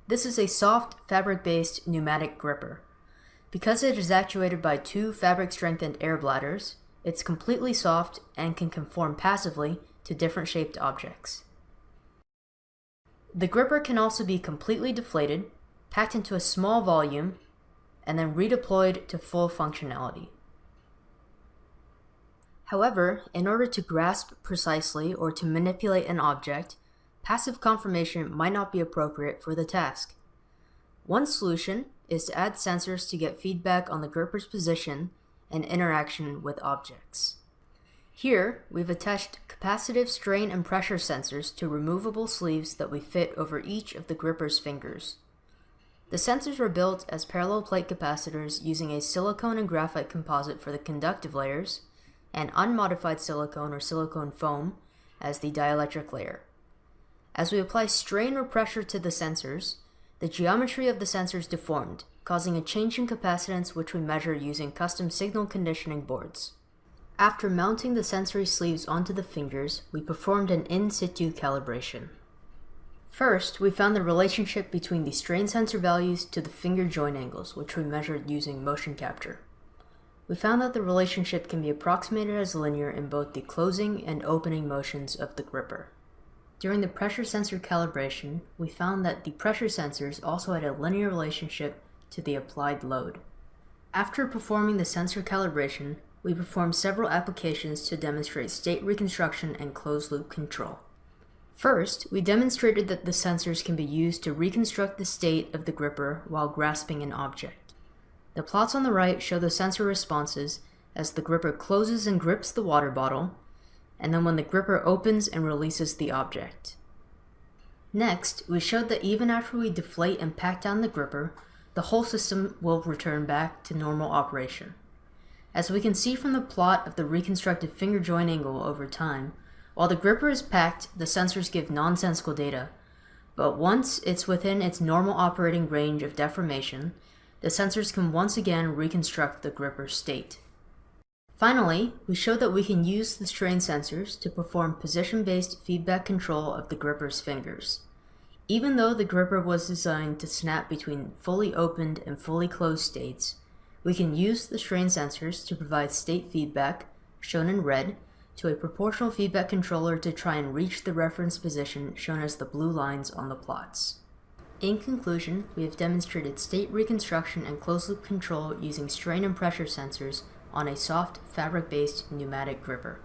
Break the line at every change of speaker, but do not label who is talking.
This is a soft, fabric-based pneumatic gripper. Because it is actuated by two fabric-strengthened air bladders, it's completely soft and can conform passively to different shaped objects. The gripper can also be completely deflated, packed into a small volume, and then redeployed to full functionality. However, in order to grasp precisely or to manipulate an object, passive conformation might not be appropriate for the task. One solution is to add sensors to get feedback on the gripper's position and interaction with objects. Here, we've attached capacitive strain and pressure sensors to removable sleeves that we fit over each of the gripper's fingers. The sensors were built as parallel plate capacitors using a silicone and graphite composite for the conductive layers, and unmodified silicone or silicone foam as the dielectric layer. As we apply strain or pressure to the sensors, the geometry of the sensors deformed, causing a change in capacitance which we measure using custom signal conditioning boards. After mounting the sensory sleeves onto the fingers, we performed an in situ calibration. First, we found the relationship between the strain sensor values to the finger joint angles, which we measured using motion capture. We found that the relationship can be approximated as linear in both the closing and opening motions of the gripper. During the pressure sensor calibration, we found that the pressure sensors also had a linear relationship to the applied load. After performing the sensor calibration, we performed several applications to demonstrate state reconstruction and closed-loop control. First, we demonstrated that the sensors can be used to reconstruct the state of the gripper while grasping an object. The plots on the right show the sensor responses as the gripper closes and grips the water bottle, and then when the gripper opens and releases the object. Next, we showed that even after we deflate and pack down the gripper, the whole system will return back to normal operation. As we can see from the plot of the reconstructed finger joint angle over time, while the gripper is packed, the sensors give nonsensical data, but once it's within its normal operating range of deformation, the sensors can once again reconstruct the gripper's state. Finally, we showed that we can use the strain sensors to perform position-based feedback control of the gripper's fingers. Even though the gripper was designed to snap between fully opened and fully closed states, we can use the strain sensors to provide state feedback, shown in red, to a proportional feedback controller to try and reach the reference position shown as the blue lines on the plots. In conclusion, we have demonstrated state reconstruction and closed-loop control using strain and pressure sensors on a soft, fabric-based pneumatic gripper.